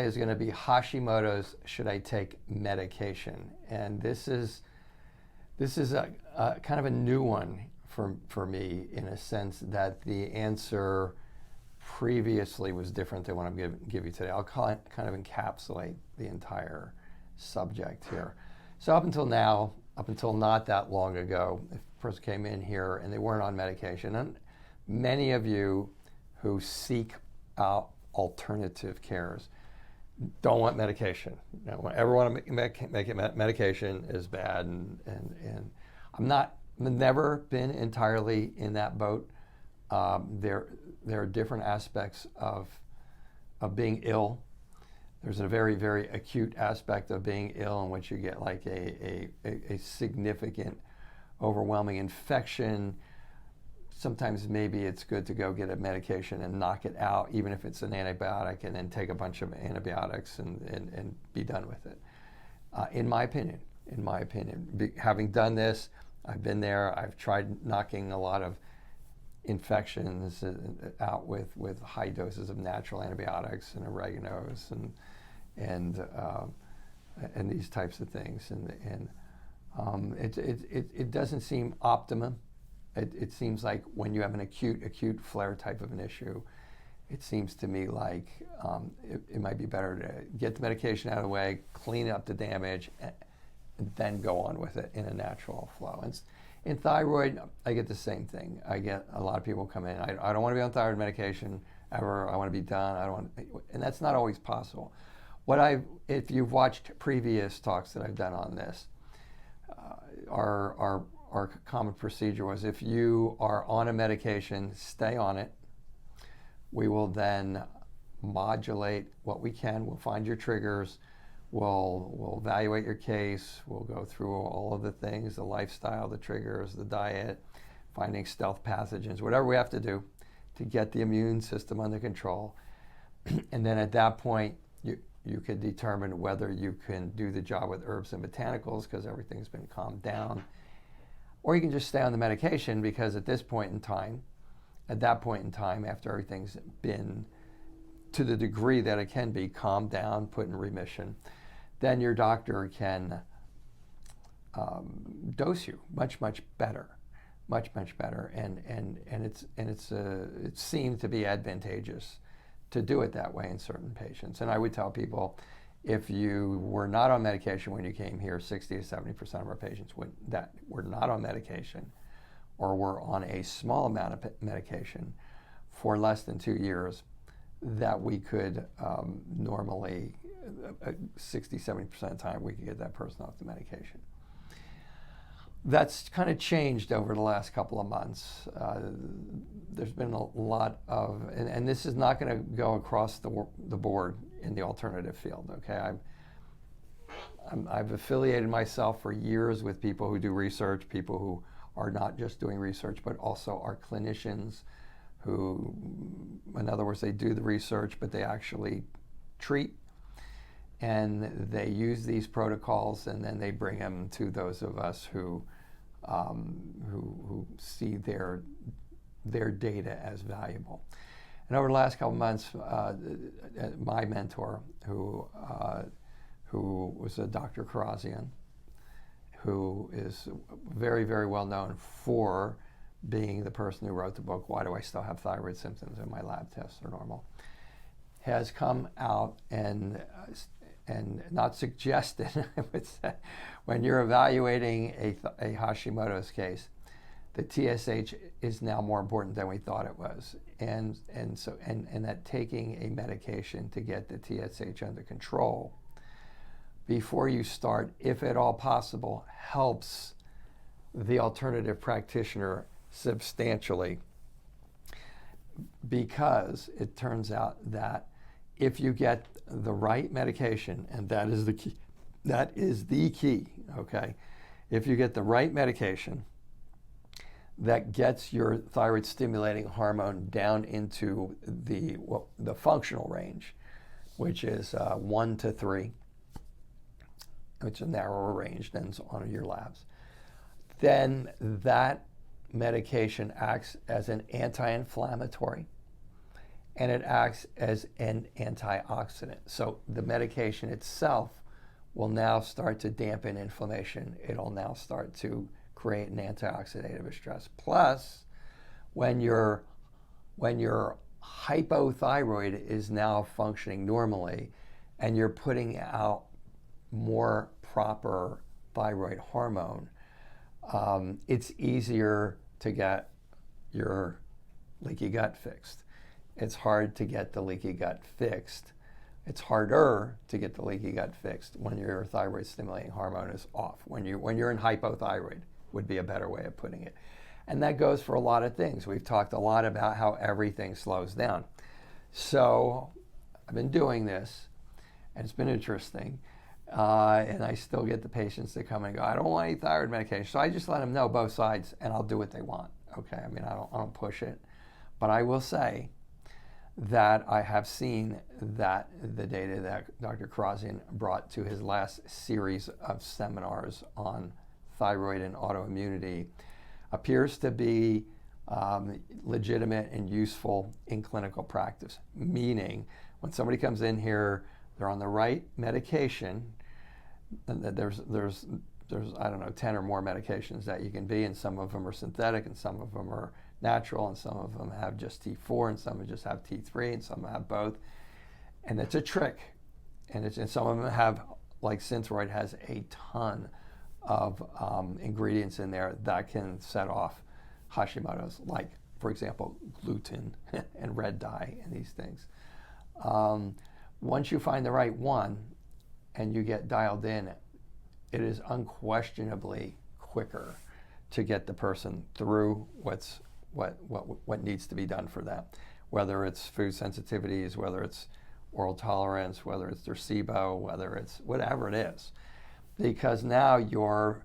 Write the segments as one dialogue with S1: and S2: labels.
S1: is going to be Hashimoto's Should I Take Medication? And this is a kind of a new one for me, in a sense that the answer previously was different than what I'm going to give you today. I'll kind of encapsulate the entire subject here. So up until now, up until not that long ago, if a person came in here and they weren't on medication, and many of you who seek out alternative cares don't want medication. You know, everyone make medication is bad, and I've never been entirely in that boat. There are different aspects of being ill. There's a very, very acute aspect of being ill in which you get like a significant, overwhelming infection. Sometimes maybe it's good to go get a medication and knock it out, even if it's an antibiotic, and then take a bunch of antibiotics and be done with it. In my opinion, having done this, I've been there. I've tried knocking a lot of infections out with high doses of natural antibiotics and oreganos and these types of things, and it doesn't seem optimum. It seems like when you have an acute flare type of an issue, it seems to me like it might be better to get the medication out of the way, clean up the damage, and then go on with it in a natural flow. And in thyroid, I get the same thing. I get a lot of people come in, I don't want to be on thyroid medication ever, I want to be done, I don't want to, and that's not always possible. If you've watched previous talks that I've done on this, our common procedure was, if you are on a medication, stay on it. We will then modulate what we can. We'll find your triggers. We'll evaluate your case. We'll go through all of the things, the lifestyle, the triggers, the diet, finding stealth pathogens, whatever we have to do to get the immune system under control. And then at that point, you could determine whether you can do the job with herbs and botanicals because everything's been calmed down. Or you can just stay on the medication, because at that point in time, after everything's been to the degree that it can be calmed down, put in remission, then your doctor can dose you much better, and it seemed to be advantageous to do it that way in certain patients. And I would tell people, if you were not on medication when you came here, 60 to 70% of our patients that were not on medication or were on a small amount of medication for less than 2 years, that we could normally, 60, 70% of the time, we could get that person off the medication. That's kind of changed over the last couple of months. There's been a lot of, and this is not going to go across the board in the alternative field, okay? I've affiliated myself for years with people who do research, people who are not just doing research, but also are clinicians who, in other words, they do the research, but they actually treat, and they use these protocols, and then they bring them to those of us who see their data as valuable. And over the last couple of months, my mentor, who was a Dr. Karazian, who is very, very well known for being the person who wrote the book, Why Do I Still Have Thyroid Symptoms and My Lab Tests Are Normal, has come out and not suggested, I would say, when you're evaluating a Hashimoto's case, the TSH is now more important than we thought it was, and that taking a medication to get the TSH under control before you start, if at all possible, helps the alternative practitioner substantially, because it turns out that if you get the right medication, and that is the key, okay? If you get the right medication that gets your thyroid stimulating hormone down into the functional range, which is 1 to 3, which is a narrower range than on your labs, then that medication acts as an anti-inflammatory, and it acts as an antioxidant. So the medication itself will now start to dampen inflammation. It'll now start to create an antioxidative stress. Plus, when your hypothyroid is now functioning normally and you're putting out more proper thyroid hormone, it's easier to get your leaky gut fixed. It's hard to get the leaky gut fixed. It's harder to get the leaky gut fixed when your thyroid stimulating hormone is off. When you're in hypothyroid would be a better way of putting it. And that goes for a lot of things. We've talked a lot about how everything slows down. So I've been doing this, and it's been interesting. And I still get the patients that come and go, I don't want any thyroid medication. So I just let them know both sides, and I'll do what they want. Okay, I mean, I don't push it. But I will say that I have seen that the data that Dr. Karazian brought to his last series of seminars on thyroid and autoimmunity appears to be legitimate and useful in clinical practice. Meaning, when somebody comes in here, they're on the right medication, and there's I don't know, 10 or more medications that you can be, and some of them are synthetic, and some of them are natural, and some of them have just T4, and some just have T3, and some have both. And it's a trick. And some of them have, like Synthroid has a ton of ingredients in there that can set off Hashimoto's, like, for example, gluten and red dye and these things. Once you find the right one and you get dialed in, it is unquestionably quicker to get the person through what needs to be done for them, whether it's food sensitivities, whether it's oral tolerance, whether it's their SIBO, whether it's whatever it is. Because now your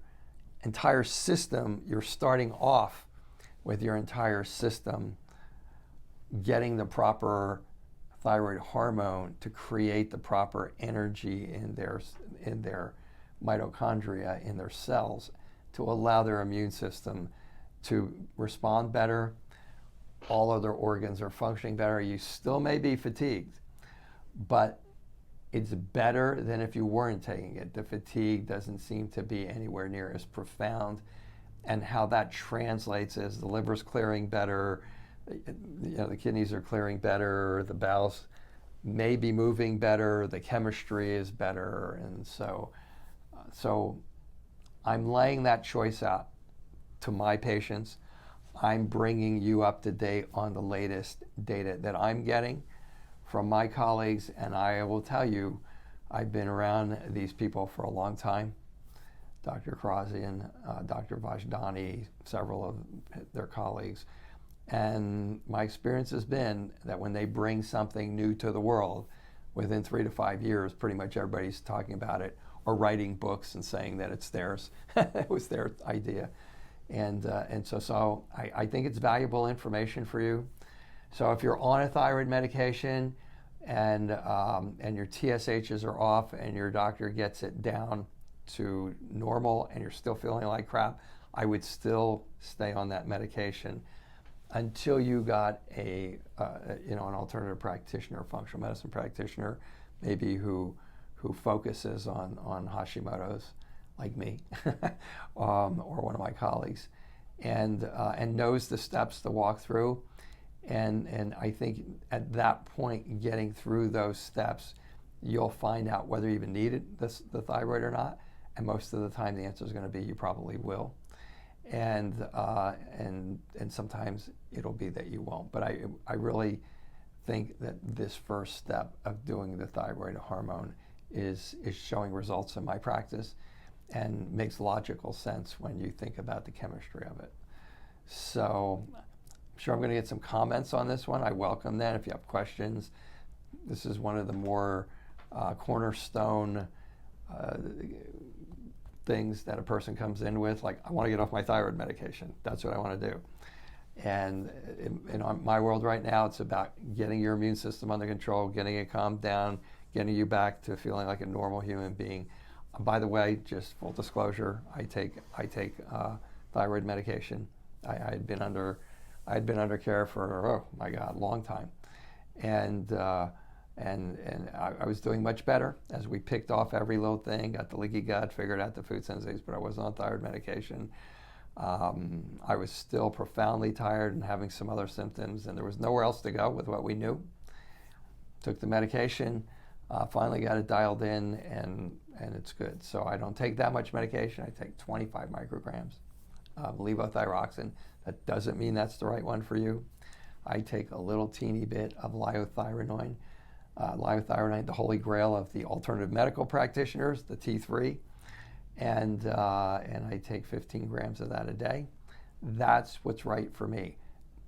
S1: entire system, you're starting off with your entire system getting the proper thyroid hormone to create the proper energy in their mitochondria, in their cells, to allow their immune system to respond better. All other organs are functioning better. You still may be fatigued, but it's better than if you weren't taking it. The fatigue doesn't seem to be anywhere near as profound, and how that translates is the liver's clearing better, the kidneys are clearing better, the bowels may be moving better, the chemistry is better, and so I'm laying that choice out to my patients. I'm bringing you up to date on the latest data that I'm getting from my colleagues, and I will tell you, I've been around these people for a long time. Dr. Karazian, Dr. Vajdani, several of their colleagues. And my experience has been that when they bring something new to the world, within 3 to 5 years, pretty much everybody's talking about it or writing books and saying that it's theirs. It was their idea. And so I think it's valuable information for you. So if you're on a thyroid medication and your TSHs are off and your doctor gets it down to normal and you're still feeling like crap, I would still stay on that medication until you got an alternative practitioner, functional medicine practitioner, maybe who focuses on Hashimoto's, like me, or one of my colleagues, and knows the steps to walk through. And I think at that point, getting through those steps, you'll find out whether you even needed the thyroid or not. And most of the time, the answer is going to be you probably will. And sometimes it'll be that you won't. But I really think that this first step of doing the thyroid hormone is showing results in my practice and makes logical sense when you think about the chemistry of it. So I'm sure I'm going to get some comments on this one. I welcome that. If you have questions, this is one of the more cornerstone things that a person comes in with, like, I want to get off my thyroid medication. That's what I want to do. And in my world right now, it's about getting your immune system under control, getting it calmed down, getting you back to feeling like a normal human being. By the way, just full disclosure, I take thyroid medication. I had been under care for, oh my God, a long time. and I was doing much better as we picked off every little thing, got the leaky gut, figured out the food sensitivities, but I wasn't on thyroid medication. I was still profoundly tired and having some other symptoms, and there was nowhere else to go with what we knew. Took the medication, finally got it dialed in, and it's good. So I don't take that much medication. I take 25 micrograms of levothyroxine. That doesn't mean that's the right one for you. I take a little teeny bit of liothyronine. Liothyronine, the holy grail of the alternative medical practitioners, the T3, and I take 15 grams of that a day. That's what's right for me.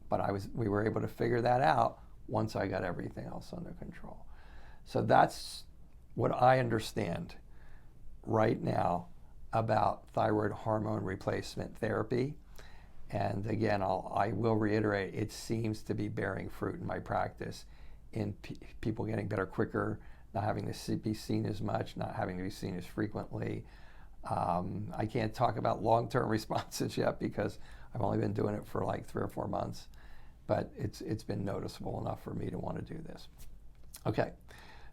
S1: But we were able to figure that out once I got everything else under control. So that's what I understand right now about thyroid hormone replacement therapy. And again, I will reiterate, it seems to be bearing fruit in my practice in people getting better quicker, not having to be seen as much, not having to be seen as frequently. I can't talk about long-term responses yet because I've only been doing it for like 3 or 4 months, but it's been noticeable enough for me to want to do this. Okay,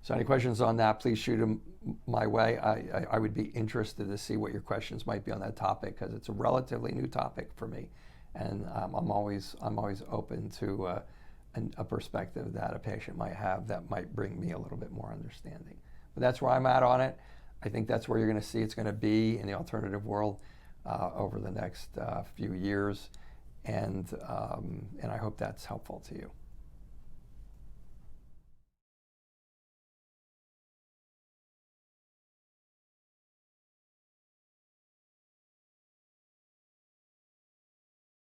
S1: so any questions on that, please shoot them my way. I would be interested to see what your questions might be on that topic because it's a relatively new topic for me, and I'm always open to a perspective that a patient might have that might bring me a little bit more understanding. But that's where I'm at on it. I think that's where you're going to see it's going to be in the alternative world over the next few years, and I hope that's helpful to you.